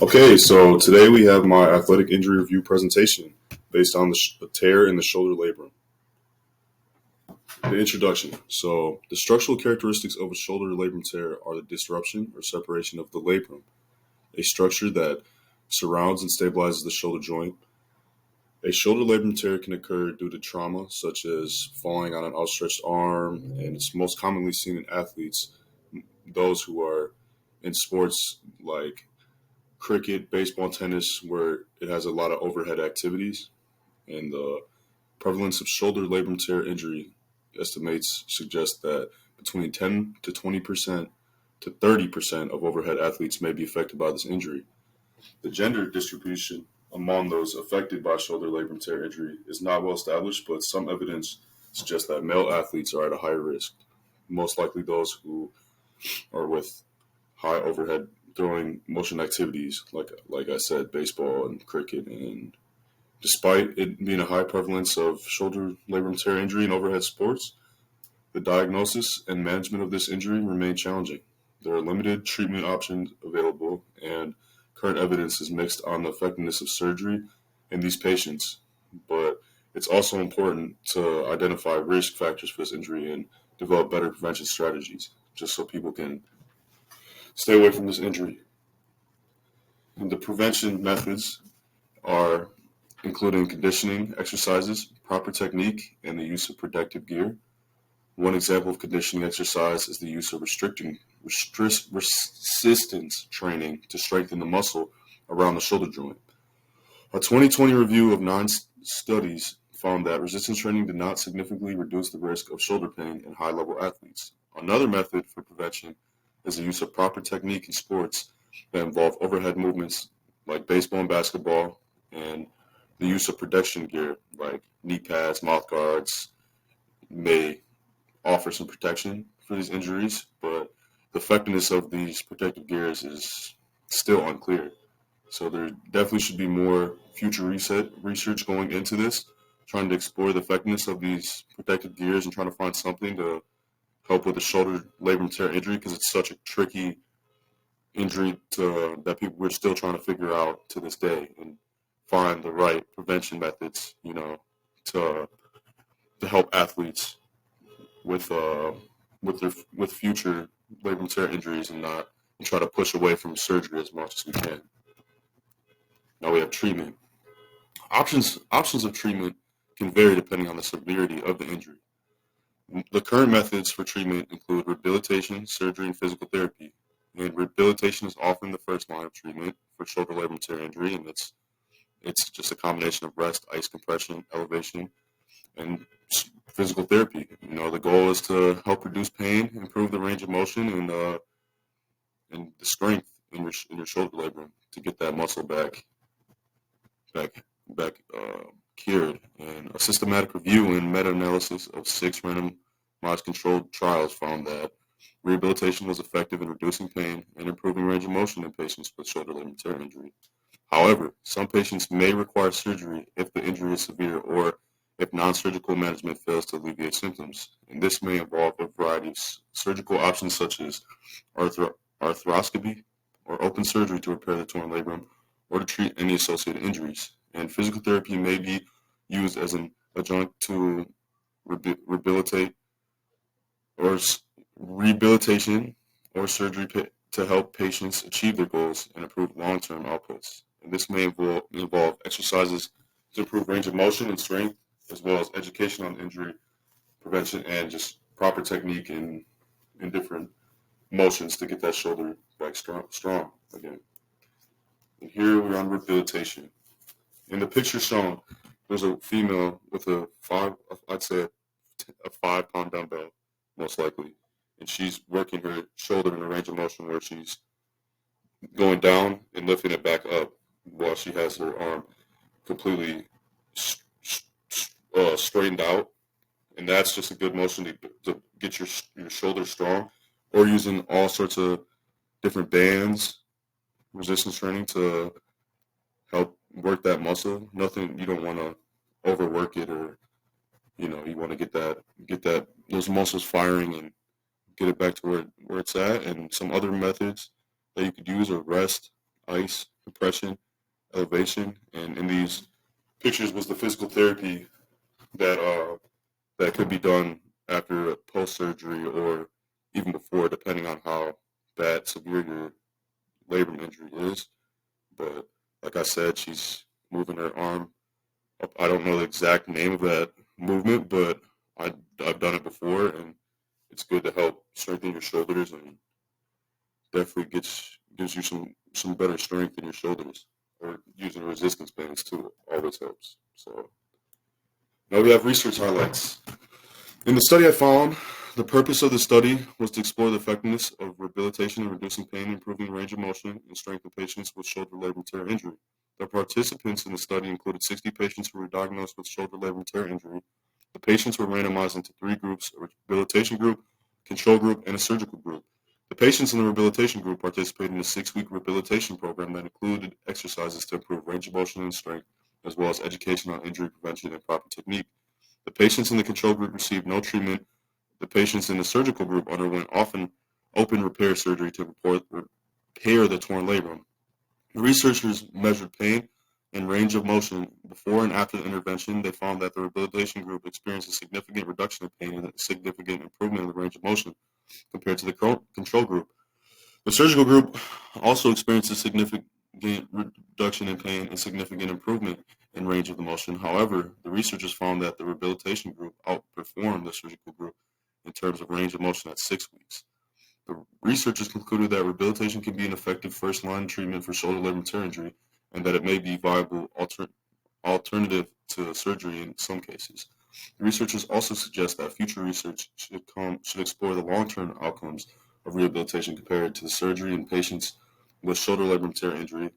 Okay, so today we have my athletic injury review presentation based on the tear in the shoulder labrum. The introduction. So, the structural characteristics of a shoulder labrum tear are the disruption or separation of the labrum, a structure that surrounds and stabilizes the shoulder joint. A shoulder labrum tear can occur due to trauma, such as falling on an outstretched arm, and it's most commonly seen in athletes, those who are in sports like cricket, baseball, and tennis, where it has a lot of overhead activities, and the prevalence of shoulder labrum tear injury estimates suggest that between 10 to 20% to 30% of overhead athletes may be affected by this injury. The gender distribution among those affected by shoulder labrum tear injury is not well established, but some evidence suggests that male athletes are at a higher risk, most likely those who are with high overhead throwing motion activities, like I said, baseball and cricket. And despite it being a high prevalence of shoulder labrum tear injury in overhead sports, the diagnosis and management of this injury remain challenging. There are limited treatment options available, and current evidence is mixed on the effectiveness of surgery in these patients. But it's also important to identify risk factors for this injury and develop better prevention strategies, just so people can stay away from this injury. And the prevention methods are including conditioning exercises, proper technique, and the use of protective gear. One example of conditioning exercise is the use of resistance training to strengthen the muscle around the shoulder joint. A 2020 review of 9 studies found that resistance training did not significantly reduce the risk of shoulder pain in high-level athletes. Another method for prevention is the use of proper technique in sports that involve overhead movements like baseball and basketball, and the use of protection gear like knee pads, mouth guards may offer some protection for these injuries, but the effectiveness of these protective gears is still unclear. So there definitely should be more future research going into this, trying to explore the effectiveness of these protective gears and trying to find something to help with the shoulder labrum tear injury, because it's such a tricky injury that we're still trying to figure out to this day and find the right prevention methods, to help athletes with future labrum tear injuries and try to push away from surgery as much as we can. Now we have treatment. Options of treatment can vary depending on the severity of the injury. The current methods for treatment include rehabilitation, surgery, and physical therapy. And rehabilitation is often the first line of treatment for shoulder labrum tear injury, and it's just a combination of rest, ice compression, elevation, and physical therapy. The goal is to help reduce pain, improve the range of motion, and the strength in your shoulder labrum to get that muscle back cured. And a systematic review and meta-analysis of 6 randomized controlled trials found that rehabilitation was effective in reducing pain and improving range of motion in patients with shoulder labrum tear injury. However, some patients may require surgery if the injury is severe or if non-surgical management fails to alleviate symptoms. And this may involve a variety of surgical options such as arthroscopy or open surgery to repair the torn labrum or to treat any associated injuries. And physical therapy may be used as an adjunct to rehabilitation or surgery to help patients achieve their goals and improve long-term outputs. And this may involve exercises to improve range of motion and strength, as well as education on injury prevention and just proper technique in different motions to get that shoulder back strong again. And here we're on rehabilitation. In the picture shown, there's a female with a 5-pound dumbbell, most likely, and she's working her shoulder in a range of motion where she's going down and lifting it back up while she has her arm completely straightened out. And that's just a good motion to get your shoulder strong, or using all sorts of different bands, resistance training to help work that muscle. Nothing, you don't want to overwork it, or you want to get those muscles firing and get it back to where it's at. And some other methods that you could use are rest, ice, compression, elevation, and in these pictures was the physical therapy that could be done after post surgery or even before, depending on how bad, severe your labrum injury is. But like I said, she's moving her arm up. I don't know the exact name of that movement, but I've done it before, and it's good to help strengthen your shoulders and definitely gives you some better strength in your shoulders. Or using resistance bands too always helps. So now we have research highlights. In the study I found, the purpose of the study was to explore the effectiveness of rehabilitation in reducing pain, improving range of motion, and strength in patients with shoulder labrum tear injury. The participants in the study included 60 patients who were diagnosed with shoulder labrum tear injury. The patients were randomized into 3 groups: a rehabilitation group, control group, and a surgical group. The patients in the rehabilitation group participated in a 6-week rehabilitation program that included exercises to improve range of motion and strength, as well as education on injury prevention and proper technique. The patients in the control group received no treatment. The patients in the surgical group underwent often open repair surgery to repair the torn labrum. The researchers measured pain and range of motion before and after the intervention. They found that the rehabilitation group experienced a significant reduction in pain and a significant improvement in the range of motion compared to the control group. The surgical group also experienced a significant reduction in pain and significant improvement in range of the motion. However, the researchers found that the rehabilitation group outperformed the surgical group in terms of range of motion at 6 weeks. The researchers concluded that rehabilitation can be an effective first-line treatment for shoulder labrum tear injury and that it may be a viable alternative to surgery in some cases. The researchers also suggest that future research should explore the long-term outcomes of rehabilitation compared to the surgery in patients with shoulder labrum tear injury.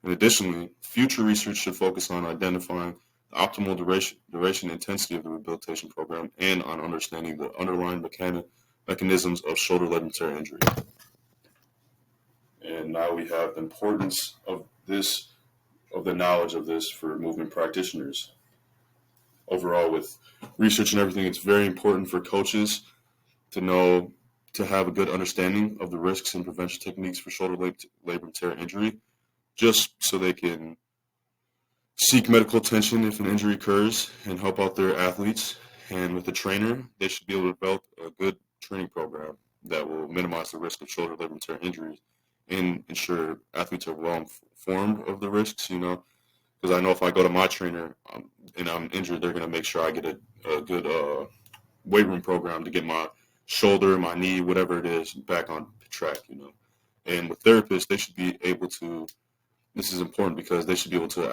And additionally, future research should focus on identifying the optimal duration and intensity of the rehabilitation program and on understanding the underlying mechanisms of shoulder labrum tear injury. And now we have the importance of the knowledge of this for movement practitioners. Overall, with research and everything, it's very important for coaches to have a good understanding of the risks and prevention techniques for shoulder labrum tear injury, just so they can seek medical attention if an injury occurs and help out their athletes. And with a trainer, they should be able to develop a good training program that will minimize the risk of shoulder labrum tear injuries and ensure athletes are well informed of the risks, because I know if I go to my trainer and I'm injured, they're going to make sure I get a good weight room program to get my shoulder, my knee, whatever it is, back on track, And with therapists, they should be able to, this is important because they should be able to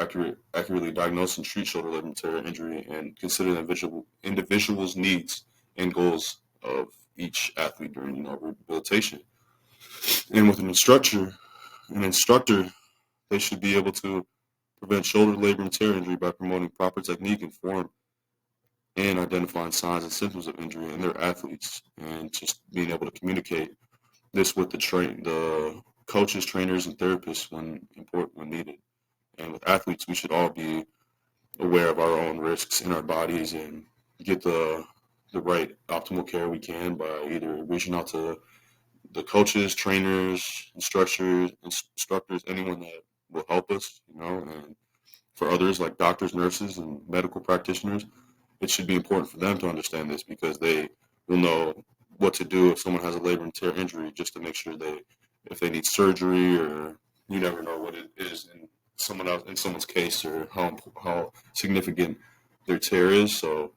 accurately diagnose and treat shoulder labrum tear injury and consider the individual's needs and goals of each athlete during rehabilitation. And with an instructor, they should be able to prevent shoulder labrum tear injury by promoting proper technique and form and identifying signs and symptoms of injury in their athletes, and just being able to communicate this with the coaches, trainers, and therapists when needed. And with athletes, we should all be aware of our own risks in our bodies and get the right optimal care we can by either reaching out to the coaches, trainers, instructors, anyone that will help us, and for others like doctors, nurses, and medical practitioners, it should be important for them to understand this because they will know what to do if someone has a labrum tear injury, just to make sure if they need surgery, or you never know what it is in someone's case, or how significant their tear is. So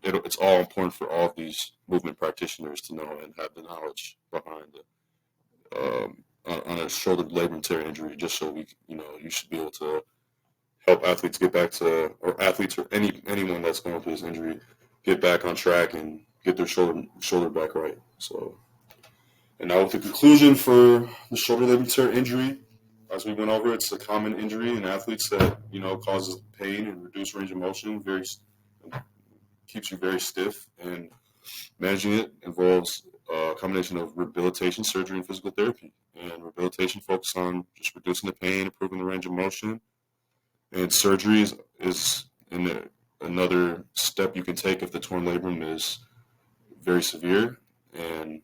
it's all important for all of these movement practitioners to know and have the knowledge behind on a shoulder labrum tear injury, just so you should be able to help athletes get back to, or athletes or anyone that's going through this injury, get back on track and get their shoulder back right. So, and now with the conclusion for the shoulder labrum tear injury, as we went over, it's a common injury in athletes that causes pain and reduced range of motion, keeps you very stiff, and managing it involves a combination of rehabilitation, surgery, and physical therapy. And rehabilitation focuses on just reducing the pain, improving the range of motion. And surgery is another step you can take if the torn labrum is very severe. And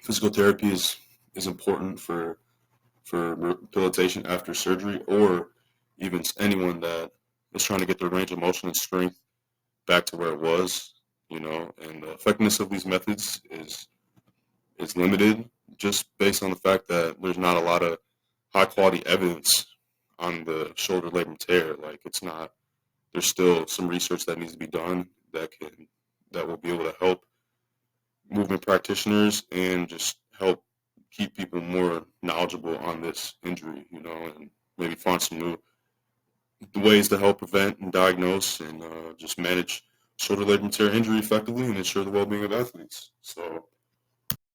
physical therapy is important for for rehabilitation after surgery, or even anyone that is trying to get their range of motion and strength back to where it was, and the effectiveness of these methods is limited just based on the fact that there's not a lot of high quality evidence on the shoulder labrum tear. Like it's not. There's still some research that needs to be done that will be able to help movement practitioners and just help keep people more knowledgeable on this injury, and maybe find some new ways to help prevent and diagnose and just manage shoulder labrum tear injury effectively and ensure the well-being of athletes. So